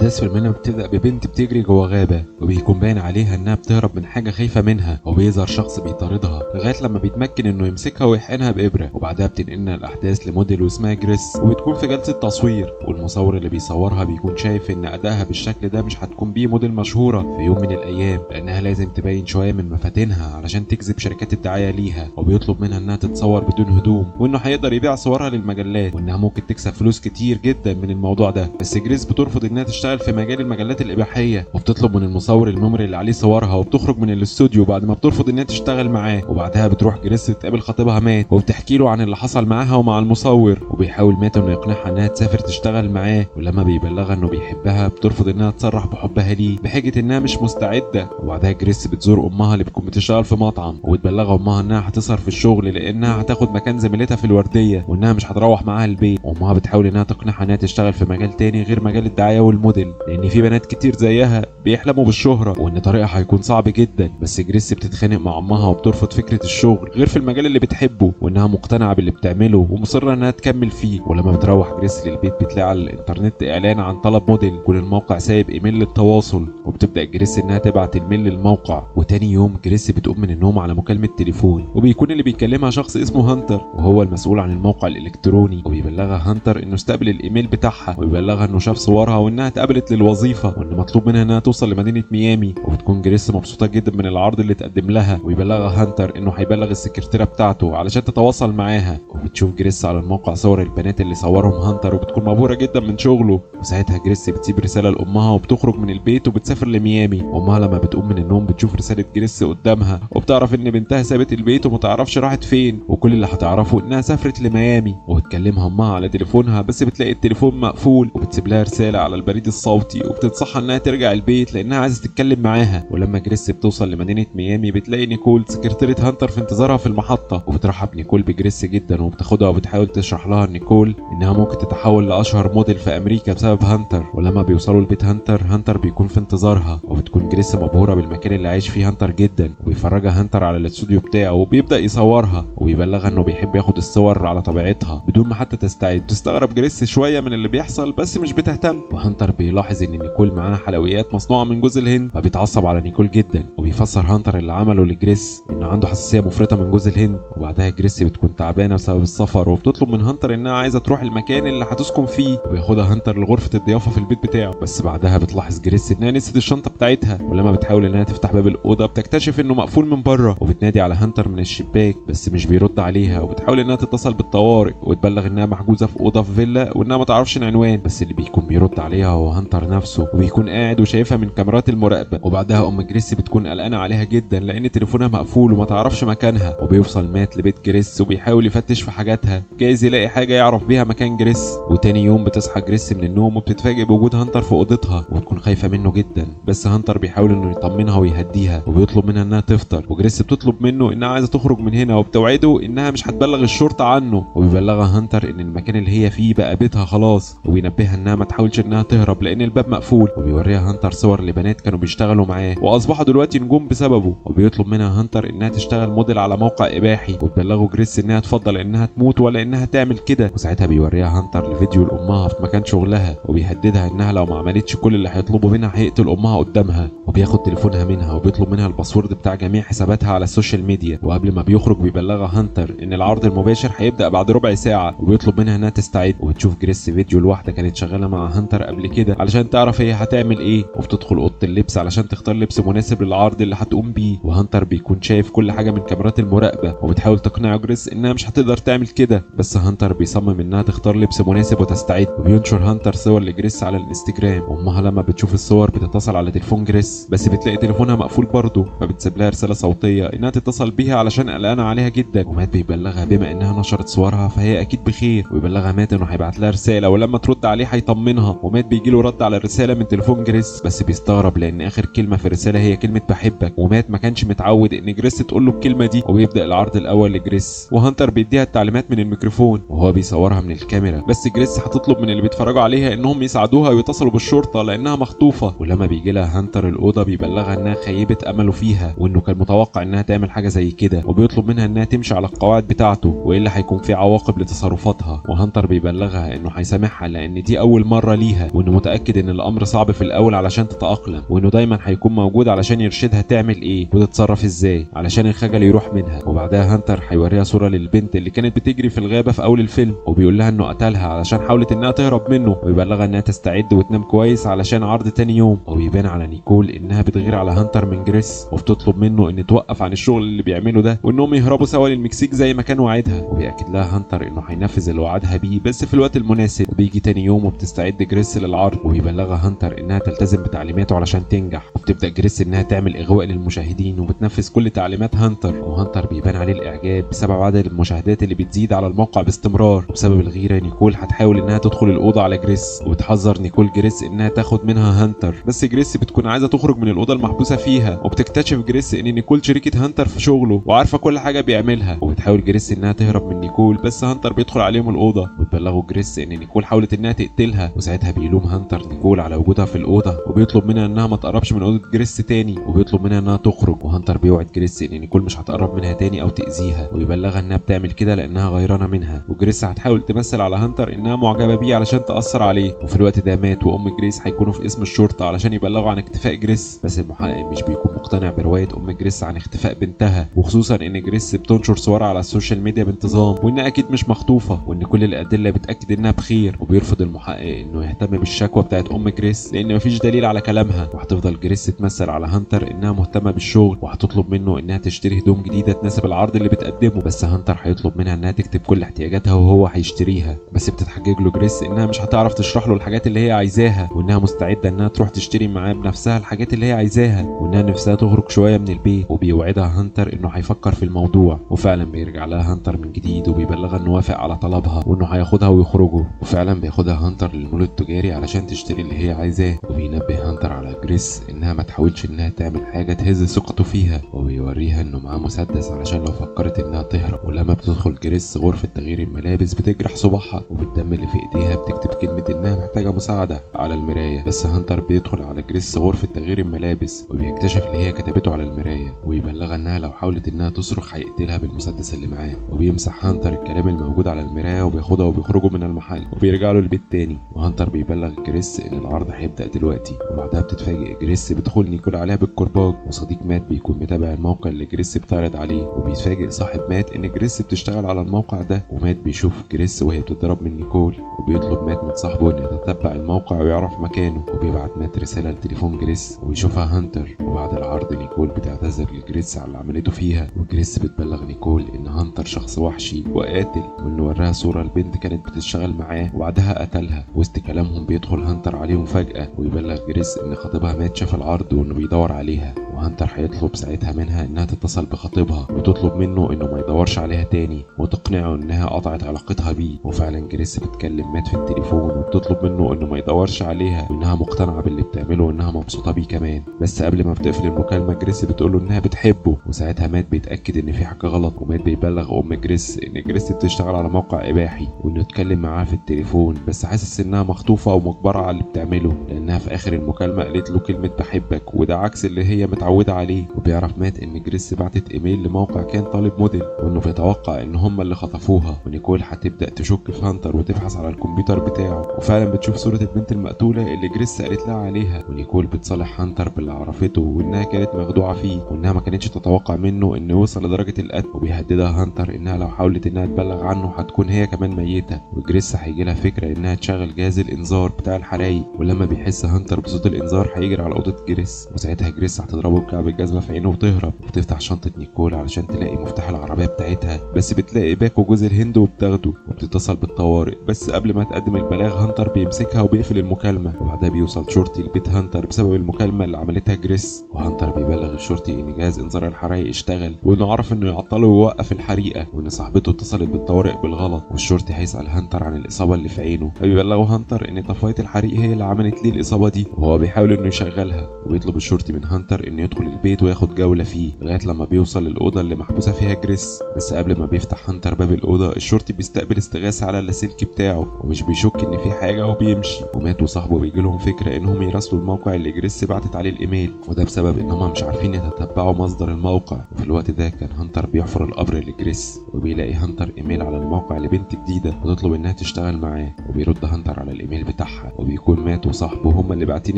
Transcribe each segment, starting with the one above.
الاحداث في الفيلم بتبدا ببنت بتجري جوه غابه، وبيكون باين عليها انها بتهرب من حاجه خايفه منها، وبيظهر شخص بيطاردها لغايه لما بيتمكن انه يمسكها ويحقنها بابره. وبعدها بتنقلنا الاحداث لموديل واسمها جريس، وبتكون في جلسه تصوير، والمصور اللي بيصورها بيكون شايف ان ادائها بالشكل ده مش هتكون بيه موديل مشهوره في يوم من الايام، لانها لازم تبين شويه من مفاتنها علشان تجذب شركات الدعايه ليها. وبيطلب منها انها تتصور بدون هدوم، وانه هيقدر يبيع صورها للمجلات، وانها ممكن تكسب فلوس كتير جدا من الموضوع ده. بس جريس بترفض انها تشتغل في مجال المجلات الاباحيه، وبتطلب من المصور الميموري اللي عليه صورها، وبتخرج من الاستوديو بعد ما بترفض انها تشتغل معاه. وبعدها بتروح جريس تقابل خطيبها مات، وبتحكي له عن اللي حصل معاها ومع المصور، وبيحاول مات انه يقنعها انها تسافر تشتغل معاه. ولما بيبلغها انه بيحبها بترفض انها تصرح بحبها ليه بحجه انها مش مستعده. وبعدها جريس بتزور امها اللي بتكون بتشتغل في مطعم، وبتبلغها امها انها هتسهر في الشغل لانها هتاخد مكان زميلتها في الورديه، وانها مش هتروح معاها البيت. وامها بتحاول انها تقنعها انها تشتغل في مجال تاني غير مجال الدعايه والموديل، لان في بنات كتير زيها بيحلموا بالشهره، وان طريقها هيكون صعب جدا. بس جريس بتتخانق مع امها وبترفض فكره الشغل غير في المجال اللي بتحبه، وانها مقتنعه باللي بتعمله ومصره انها تكمل فيه. ولما بتروح جريس للبيت بتلاقي على الانترنت اعلان عن طلب موديل، كل الموقع سايب ايميل للتواصل، وبتبدا جريس انها تبعت الميل للموقع. وتاني يوم جريس بتقوم من النوم على مكالمه تليفون، وبيكون اللي بيكلمها شخص اسمه هانتر، وهو المسؤول عن الموقع الالكتروني. وبيبلغها هانتر انه استقبل الايميل بتاعها، وبيبلغها انه شاف صورها وانها اتقبلت للوظيفه، وان مطلوب منها انها توصل لمدينه ميامي. وبتكون جريس مبسوطه جدا من العرض اللي اتقدم لها، ويبلغها هانتر انه هيبلغ السكرتيره بتاعته علشان تتواصل معاها. وبتشوف جريس على الموقع صور البنات اللي صورهم هانتر، وبتكون مبهوره جدا من شغله. وساعتها جريس بتسيب رساله لامها وبتخرج من البيت وبتسافر لميامي. وامها لما بتقوم من النوم بتشوف رساله جريس قدامها، وبتعرف ان بنتها سابت البيت ومتعرفش راحت فين، وكل اللي هتعرفه انها سافرت لميامي. وبتكلمها امها على تليفونها بس بتلاقي التليفون مقفول، وبتسيب لها رساله على البريد الصوتي، وبتنصحها انها ترجع البيت لانها عايزه تتكلم معاها. ولما جريس بتوصل لمدينه ميامي بتلاقي نيكول سكرتيره هانتر في انتظارها في المحطه، وبترحب نيكول بجريس جدا، وبتاخدها وبتحاول تشرح لها نيكول انها ممكن تتحول لاشهر موديل في امريكا بسبب هانتر. ولما بيوصلوا لبيت هانتر بيكون في انتظارها، وبتكون جريس مبهوره بالمكان اللي عايش فيه هانتر جدا، وبيفرجها هانتر على الاستوديو بتاعه وبيبدا يصورها، وبيبلغها انه بيحب ياخد الصور على طبيعتها بدون ما حتى تستعد. بتستغرب جريس شويه من اللي بيحصل بس مش بتهتم. وهانتر بيلاحظ ان نيكول معاها حلويات مصنوعه من جوز الهند، فبيتعصب على نيكول جدا، وبيفسر هانتر اللي عمله لجريس انه عنده حساسيه مفرطه من جوز الهند. وبعدها جريس بتكون تعبانه بسبب السفر، وبتطلب من هانتر انها عايزه تروح المكان اللي هتسكن فيه، وبياخدها هانتر لغرفه الضيافه في البيت بتاعه. بس بعدها بتلاحظ جريس انها نسيت الشنطه بتاعتها، ولما بتحاول انها تفتح باب الاوضه بتكتشف انه مقفول من بره، وبتنادي على هانتر من الشباك بس مش بيرد عليها. وبتحاول انها تتصل بالطوارئ وتبلغ انها محجوزه في اوضه في فيلا، وانها ما تعرفش العنوان، بس اللي بيكون بيرد عليها هو هانتر نفسه، وبيكون قاعد وشايفها من كاميرات المراقبه. وبعدها ام جريس بتكون قلقانه عليها جدا لان تليفونها مقفول وما تعرفش مكانها. وبيوصل مات لبيت جريس وبيحاول يفتش في حاجاتها، جايز يلاقي حاجه يعرف بيها مكان جريس. وتاني يوم بتصحى جريس من النوم وبتتفاجئ بوجود هانتر في اوضتها، وبتكون خايفه منه جدا. بس هانتر بيحاول انه يطمنها ويهديها، وبيطلب منها انها تفطر. وجريس بتطلب منه انها عايزه تخرج من هنا، وبتوعده انها مش هتبلغ الشرطه عنه. وبيبلغها هانتر ان المكان اللي هي فيه بقى بيتها خلاص، وبينبهها انها ما تحاولش انها تهرب لان الباب مقفول. وبيوريها هانتر صور لبنات كانوا بيشتغلوا معاه واصبحوا دلوقتي نجوم بسببه. وبيطلب منها هانتر انها تشتغل موديل على موقع اباحي، وتبلغه جريس انها تفضل انها تموت ولا انها تعمل كده. وساعتها بيوريها هانتر لفيديو لامها في مكان شغلها، وبيهددها انها لو ما عملتش كل اللي هيطلبوا منها هيقتل امها قدامها. وبياخد تليفونها منها وبيطلب منها الباسورد بتاع جميع حساباتها على السوشيال ميديا. وقبل ما بيخرج بيبلغها هانتر ان العرض المباشر هيبدا بعد ربع ساعه، وبيطلب منها انها تستعد. وبتشوف جريس فيديو لواحده كانت شغاله مع هانتر قبل كده علشان تعرف هي هتعمل ايه، وبتدخل اوضه اللبس علشان تختار لبس مناسب للعرض اللي هتقوم بيه. وهانتر بيكون شايف كل حاجه من كاميرات المراقبه، وبتحاول تقنع جريس انها مش هتقدر تعمل كده، بس هانتر بيصمم انها تختار لبس مناسب وتستعد. وبينشر هانتر صور لجريس على الانستجرام، وامها لما بتشوف الصور بتتصل على تليفون جريس بس بتلاقي تليفونها مقفول برضه، فبتسيب لها رساله صوتيه انها تتصل بيها علشان قلقانه عليها جدا. ومات بيبلغها بما انها نشرت صورها فهي اكيد بخير، ويبلغها مات انه هيبعت لها رساله ولما ترد عليه هيطمنها. ومات بيجي له رد على الرساله من تليفون جريس، بس بيستغرب لان اخر كلمه في الرساله هي كلمه بحبك. ومات ما كانش متعود ان جريس تقول له الكلمه دي، وبيبدا العرض الاول لجريس، وهانتر بيديها التعليمات من الميكروفون وهو بيصورها من الكاميرا. بس جريس هتطلب من اللي بيتفرجوا عليها انهم يساعدوها ويتصلوا بالشرطه لانها مخطوفه. ولما بيجي لها هانتر الاوضه بيبلغها انها خيبه امله فيها، وانه كان متوقع انها تعمل حاجه زي كده، وبيطلب منها انها تمشي على القواعد بتاعته والا هيكون في عواقب لتصرفاتها. وهانتر بيبلغها انه هيسامحها لان دي اول مره ليها، وانه متاكد ان الامر صعب في الاول علشان تتاقلم، وانه دايما هيكون موجود علشان يرشدها تعمل ايه وتتصرف ازاي علشان الخجل يروح منها. وبعدها هانتر هيوريها صوره للبنت اللي كانت بتجري في الغابه في اول الفيلم، وبيقول لها انه قتلها علشان حاولت انها تهرب منه، ويبلغها انها تستعد وتنام كويس علشان عرض تاني يوم. وبيبان على نيكول انها بتغير على هانتر من جريس، وبتطلب منه ان توقف عن الشغل اللي بيعمله ده، وانهم يهربوا سوا للمكسيك زي ما كان وعدها. وبيأكد لها هانتر انه هينفذ اللي وعدها بيه بس في الوقت المناسب. وبيجي تاني يوم وبتستعد جريس للعرض، وبيبلغها هانتر انها تلتزم بتعليماته علشان تنجح. وبتبدأ جريس انها تعمل اغواء للمشاهدين وبتنفذ كل تعليمات هانتر. وهانتر بيبان عليه الاعجاب بسبب عدد المشاهدات اللي بتزيد على الموقع باستمرار. وبسبب الغيره نيكول هتحاول انها تدخل الاوضه على جريس، وبتحذر نيكول جريس انها تاخد منها هانتر، بس جريس بتكون عايزه تخرج من الاوضه المحبوسه فيها. وبتكتشف جريس ان نيكول شريكه هانتر في شغله وعارفه كل حاجه بيعملها. وبتحاول جريس انها تهرب من نيكول، بس هانتر بيدخل عليهم الاوضه وبتبلغوا جريس ان نيكول حاولت انها تقتلها. وساعتها بيلوم هانتر نيكول على وجودها في الاوضه، وبيطلب منها انها ما تقربش من اوضه جريس تاني، وبيطلب منها انها تخرج. وهانتر بيوعد جريس ان نيكول مش هتقرب منها تاني او تاذيها، ويبلغها انها بتعمل كده لانها غيرانه منها. وجريس هتحاول تمثل على هانتر انها معجبه بيه علشان تاثر عليه. وفي الوقت ده مات وام جريس هيكونوا في اسم الشرطه علشان يبلغوا عن اختفاء جريس، بس المحقق مش بيكون مقتنع بروايه ام جريس عن اختفاء بنتها، وخصوصا ان جريس بتنشر صورها على السوشيال ميديا بانتظام، وان اكيد مش مخطوفه، وان كل الادله بتاكد انها بخير. وبيرفض المحقق انه يهتم بالشكوى بتاعت ام جريس لان مفيش دليل على كلامها. وهتفضل جريس تمثل على هانتر انها مهتمه بالشغل، وهتطلب منه انها تشتري هدوم جديده تناسب العرض اللي بتقدمه، بس هانتر هيطلب منها انها تكتب كل احتياجاتها وهو هيشتريها. بس بتتحجج له جريس انها مش هتعرف تشرح له الحاجات اللي هي عايزاها، وانها مستعده انها تروح تشتري معاه بنفسها الحاجات اللي هي عايزاها، وانها نفسها تخرج شويه من البيت. وبيوعدها هانتر انه هيفكر في الموضوع، وفعلا بيرجع لها هانتر من جديد وبيبلغها انه وافق على طلبها وانه هياخدها ويخرجوا. وفعلا بياخدها هانتر للمول التجاري علشان تشتري اللي هي عايزاه. وبينبه هانتر على جريس انها ما تحاولش انها تعمل حاجه تهز ثقته فيها، وبيوريها انه معاه مسدس علشان لو فكرت انها تهرب. ولما بتدخل جريس غرفه تغيير الملابس بتجرح صباعها، وبالدم اللي في ايديها بتكتب كلمه انها محتاجه مساعده على المرايه. بس هانتر بيدخل على جريس غرفه تغيير الملابس وبيكتشف اللي هي كتبته على المرايه، ويبلغها انها لو حاولت انها تصرخ هيقتلها بالمسدس اللي معاه. وبيمسح هانتر الكلام الموجود على المرايه وبياخدها وبيخرجوا من المحل وبيرجعوا البيت تاني. وهانتر بيبلغ جريس ان العرض هيبدا دلوقتي. وبعدها بتتفاجئ جريس بدخول نيكول عليها بالكرباج، وصديق مات بيكون متابع الموقع اللي جريس بتعرض عليه. وبيتفاجئ صاحب مات ان جريس بتشتغل على الموقع ده، ومات بيشوف جريس وهي بتضرب من نيكول، وبيطلب مات من صاحبه انه يتتبع الموقع ويعرف مكانه. وبيبعت مات رساله لتليفون جريس ويشوفها هانتر. وبعد العرض نيكول بتعتذر لجريس على اللي عملته فيها، وجريس بتبلغ نيكول ان هانتر شخص وحشي وقاتل، وانه وراها صوره البنت كانت بتشتغل معاه وبعدها قتلها. وسط كلامهم بيدخل هانتر عليهم فجاه ويبلغ جريس ان خطيبها مات شاف العرض وانه بيدور عليها. وهانتر هيطلب ساعتها منها انها تتصل بخطيبها وتطلب منه انه ما يدورش عليها تاني، وتقنعه انها قطعت علاقتها بيه. وفعلا جريس بتكلم مات في التليفون وبتطلب منه انه ما يدورش عليها، وانها مقتنعه باللي بتعمله وانها مبسوطه بيه كمان. بس قبل ما بتقفل المكالمه جريس بتقوله انها بتحبه. وساعتها مات بيتاكد ان في حاجه غلط، ومات بيبلغ ام جريس ان جريس بتشتغل على موقع اباحي وانه اتكلم معاها في التليفون، بس حاسس انها مخطوفه ومجبره على اللي بتعمله لانها في اخر المكالمه قالت له كلمه بحبك، وده عكس اللي هي متعوده عليه. وبيعرف مات ان جريس بعتت ايميل لموقع كان طالب موديل، وانه بيتوقع ان هم اللي خطفوها. ونيكول هتبدا تشك في هانتر وتبحث على الكمبيوتر بتاعه، وفعلا بتشوف صوره البنت المقتوله اللي جريس قالت لها عليها. ونيكول بتصالح هانتر باللي عرفته وانها كانت مخدوعه فيه، وانها ما كانتش تتوقع منه انه يوصل لدرجه القتل. وبيهددها هانتر انها لو حاولت انها تبلغ عنه هتكون هي كمان ميته. وجريس هيجي لها فكره انها تشغل جهاز الانذار بتاع الحرايق، ولما بيحس هانتر بصوت الانذار هيجري على اوضه جريس. وساعتها جريس هتضربه بكعب الجزمه في عينه وتهرب. وبتفتح شنطه نيكول علشان تلاقي مفتاح العربيه بتاعتها، بس بتلاقي باكو جوز الهند وبتاخده. وبتتصل بالطوارئ، بس قبل ما تقدم البلاغ هانتر بيمسكها وبيقفل المكالمه. وبعدها بيوصل شرطي لبيت هانتر بسبب المكالمه اللي عملتها جريس. وهانتر بيبلغ الشرطي ان جهاز انذار الحرايق اشتغل، وانه عرف انه يعطله ويوقف الحريقه، وان صاحبته اتصلت بالطوارئ بالغلط. والشرطي هيسال هانتر عن الاصابه اللي في عينه، فبيبلغوا هانتر ان طفايه الحريق هي اللي عملت ليه العصابة دي وهو بيحاول انه يشغلها، وبيطلب الشرطي من هانتر انه يدخل البيت وياخد جولة فيه لغاية لما بيوصل للأوضة اللي محبوسة فيها جريس. بس قبل ما بيفتح هانتر باب الأوضة الشرطي بيستقبل استغاثة على اللاسلكي بتاعه ومش بيشك ان في حاجة وبيمشي. ومات وصاحبه بيجي لهم فكرة انهم يراسلوا الموقع اللي جريس بعتت عليه الايميل، وده بسبب ان هم مش عارفين يتتبعوا مصدر الموقع. وفي الوقت ده كان هانتر بيحفر القبر لجريس، وبيلاقي هانتر ايميل على الموقع لبنت جديدة وتطلب انها تشتغل معاه، وبيرد هانتر على الايميل بتاعها وبيكون مات وصاحبه هما اللي باعتين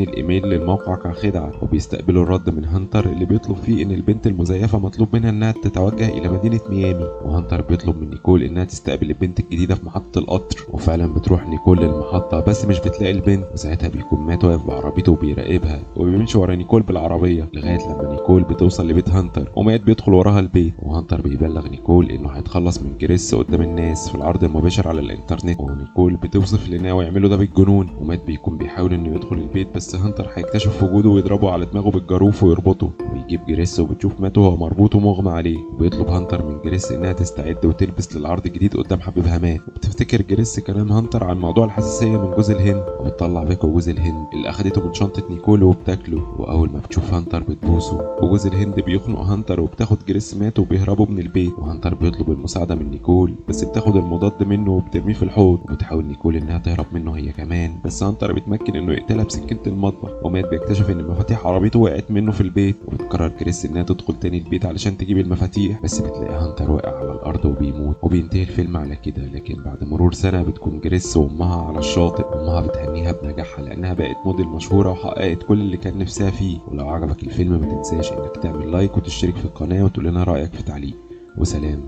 الايميل للموقع كخدعة. وبيستقبلوا الرد من هانتر اللي بيطلب فيه ان البنت المزيفة مطلوب منها انها تتوجه الى مدينة ميامي، وهانتر بيطلب من نيكول انها تستقبل البنت الجديدة في محطة القطر. وفعلا بتروح نيكول للمحطة بس مش بتلاقي البنت، وساعتها بيكون مات واقف بعربيته وبيراقبها، وبيمشي ورا نيكول بالعربية لغاية لما نيكول بتوصل لبيت هانتر، ومات بيدخل وراها البيت. وهانتر بيبلغ نيكول انه هيتخلص من جريس قدام الناس في العرض المباشر على الانترنت، ونيكول بتوصف لناو يعملوا ده بالجنون. ومات بيكون بيحاول انه يدخل البيت بس هانتر هيكتشف وجوده ويضربه على دماغه بالجاروف ويربطه، ويجيب جريس وبتشوف مات وهو مربوط ومغمى عليه. وبيطلب هانتر من جريس انها تستعد وتلبس للعرض الجديد قدام حبيبها مات. وبتفتكر جريس كلام هانتر عن موضوع الحساسية من جوز الهند، وبتطلع بيكو جوز الهند اللي اخدته من شنطة نيكول وبتاكله. واول ما بتشوف هانتر بتبوسه، وجوز الهند بيخنق هانتر وبتاخد جريس مات وبيهربوا من البيت. وهانتر بيطلب المساعدة من نيكول بس بتاخد المضاد منه وبترميه في الحوض، وبتحاول نيكول انها تهرب منه هي كمان، بس هانتر بيتمكن انه يقتلها بسكينة المطبخ. ومات بيكتشف ان مفاتيح عربيته وقعت منه في البيت، وبتقرر جريس انها تدخل تاني البيت علشان تجيب المفاتيح، بس بتلاقي هانتر واقع على الارض وبيموت. وبينتهي الفيلم على كده. لكن بعد مرور سنة بتكون جريس وامها على الشاطئ، امها بتهنيها بنجاحها لانها بقت موديل مشهورة وحققت كل اللي كان نفسها فيه. ولو عجبك الفيلم ما تنساش انك تعمل لايك وتشترك في القناة وتقول لنا رأيك في تعليق. وسلام.